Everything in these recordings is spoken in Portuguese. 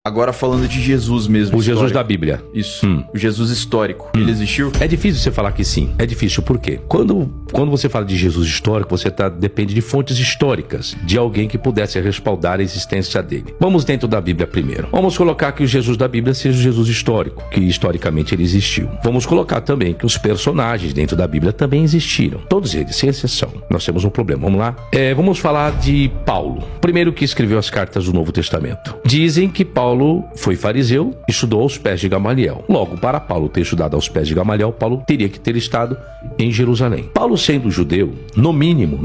Agora falando de Jesus mesmo. O Jesus da Bíblia. Isso. O Jesus histórico. Ele existiu? É difícil você falar que sim. É difícil por quê? Quando você fala de Jesus histórico, você depende de fontes históricas, de alguém que pudesse respaldar a existência dele. Vamos dentro da Bíblia primeiro. Vamos colocar que o Jesus da Bíblia seja o Jesus histórico, que historicamente ele existiu. Vamos colocar também que os personagens dentro da Bíblia também existiram. Todos eles, sem exceção. Nós temos um problema. Vamos lá? Vamos falar de Paulo. Primeiro que escreveu as cartas do Novo Testamento. Dizem que Paulo foi fariseu, estudou aos pés de Gamaliel. Logo, para Paulo ter estudado aos pés de Gamaliel, Paulo teria que ter estado em Jerusalém. Paulo, sendo judeu, no mínimo,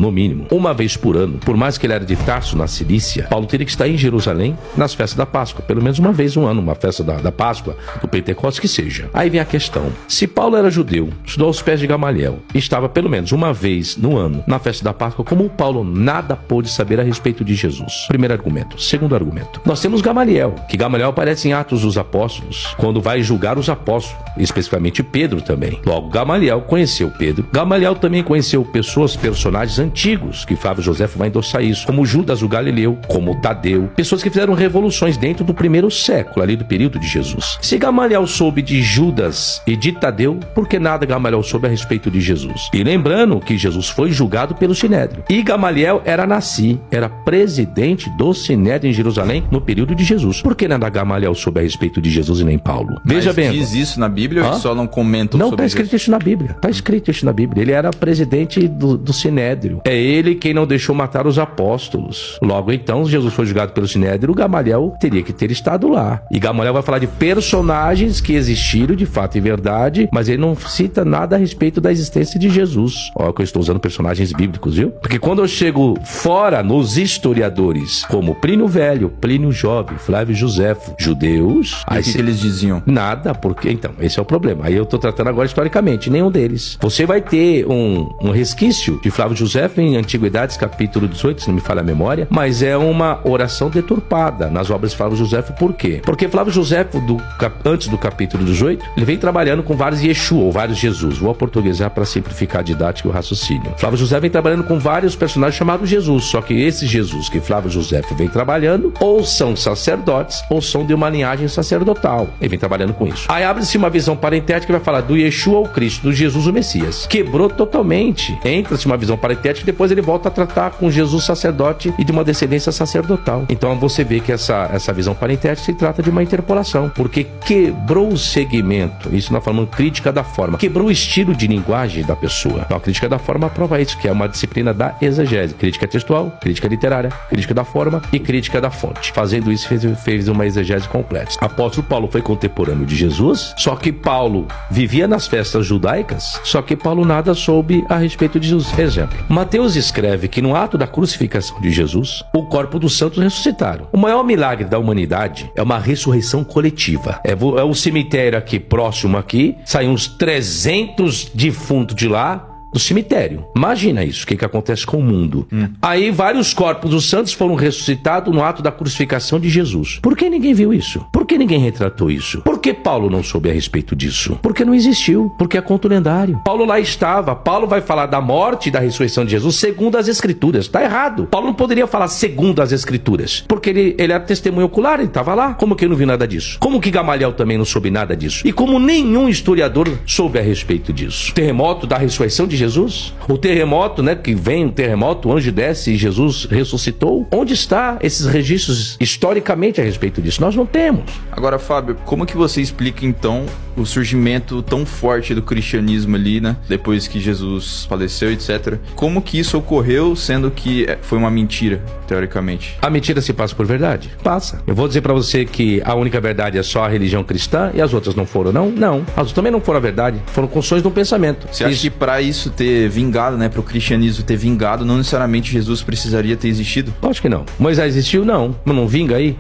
uma vez por ano, por mais que ele era de Tarso, na Cilícia, Paulo teria que estar em Jerusalém nas festas da Páscoa, pelo menos uma vez no ano, uma festa da Páscoa, do Pentecostes, que seja. Aí vem a questão: se Paulo era judeu, estudou aos pés de Gamaliel, estava pelo menos uma vez no ano na festa da Páscoa, como Paulo nada pôde saber a respeito de Jesus? Primeiro argumento. Segundo argumento, nós temos Gamaliel, que Gamaliel aparece em Atos dos Apóstolos, quando vai julgar os apóstolos, especificamente Pedro também. Logo, Gamaliel conheceu Pedro. Gamaliel também conheceu personagens antigos, que Flávio Josefo vai endossar isso, como Judas o Galileu, como Tadeu, pessoas que fizeram revoluções dentro do primeiro século, ali do período de Jesus. Se Gamaliel soube de Judas e de Tadeu, por que nada Gamaliel soube a respeito de Jesus? E lembrando que Jesus foi julgado pelo Sinédrio. E Gamaliel era presidente do Sinédrio em Jerusalém no período de Jesus. Por que nada Gamaliel soube a respeito de Jesus e nem Paulo? Veja bem. Diz isso na Bíblia ou só não comentam sobre isso? Não, está escrito isso na Bíblia. Está escrito isso na Bíblia. Ele era presidente do Sinédrio. É ele quem não deixou matar os apóstolos. Logo, então, Jesus foi julgado pelo Sinédrio, Gamaliel teria que ter estado lá. E Gamaliel vai falar de personagens que existiram de fato e verdade, mas ele não cita nada a respeito da existência de Jesus. Olha que eu estou usando personagens bíblicos, viu? Porque quando eu chego fora nos historiadores, como Plínio Velho, Plínio Jovem, Flávio Josefo, judeus... E o que eles diziam? Nada, porque... Então, esse é o problema. Aí eu estou tratando agora historicamente, nenhum deles. Você vai ter um resquício de Flávio Josefo em Antiguidades, capítulo 18, se não me falha a memória, mas é uma oração deturpada nas obras de Flávio Josefo. Por quê? Porque Flávio Josefo, antes do capítulo 18, ele vem trabalhando com vários Yeshua, ou vários Jesus. Vou aportuguesar para simplificar a didática e o raciocínio. Flávio Josefo vem trabalhando com vários personagens chamados Jesus, só que esse Jesus que Flávio Josefo vem trabalhando, ou são sacerdotes, ou são de uma linhagem sacerdotal. Ele vem trabalhando com isso. Aí abre-se uma visão parentética que vai falar do Yeshua ou Cristo, do Jesus o Messias. Quebrou totalmente. Entra-se uma visão parentética e depois ele volta a tratar com Jesus sacerdote e de uma descendência sacerdotal. Então você vê que essa visão parentética se trata de uma interpolação, porque quebrou o segmento. Isso nós falamos crítica da forma. Quebrou o estilo de linguagem da pessoa. Então a crítica da forma prova isso, que é uma disciplina da exegese. Crítica textual, crítica literária, crítica da forma e crítica da fonte. Fazendo isso, fez uma exegese completa. Apóstolo Paulo foi contemporâneo de Jesus, só que Paulo vivia nas festas judaicas, só que Paulo nada soube a respeito de Jesus. Exemplo, Mateus escreve que no ato da crucificação de Jesus, o corpo dos santos ressuscitaram. O maior milagre da humanidade é uma ressurreição coletiva. É o cemitério aqui, próximo aqui, saem uns 300 defuntos de lá, do cemitério. Imagina isso, o que acontece com o mundo. Aí vários corpos dos santos foram ressuscitados no ato da crucificação de Jesus. Por que ninguém viu isso? Por que ninguém retratou isso? Por que Paulo não soube a respeito disso? Porque não existiu, porque é conto lendário. Paulo lá estava, Paulo vai falar da morte e da ressurreição de Jesus segundo as Escrituras. Tá errado. Paulo não poderia falar segundo as Escrituras, porque ele era testemunho ocular, ele estava lá. Como que ele não viu nada disso? Como que Gamaliel também não soube nada disso? E como nenhum historiador soube a respeito disso? Terremoto da ressurreição de Jesus? O terremoto, né, que vem o terremoto, o anjo desce e Jesus ressuscitou. Onde está esses registros historicamente a respeito disso? Nós não temos. Agora, Fábio, como que você explica então o surgimento tão forte do cristianismo ali, né, depois que Jesus faleceu, etc. Como que isso ocorreu, sendo que foi uma mentira, teoricamente? A mentira se passa por verdade? Passa. Eu vou dizer pra você que a única verdade é só a religião cristã e as outras não foram, não? Não. As outras também não foram a verdade. Foram construções de um pensamento. Você acha que pra isso ter vingado, né, pro cristianismo ter vingado, não necessariamente Jesus precisaria ter existido? Acho que não. Moisés existiu? Não. Mas não vinga aí?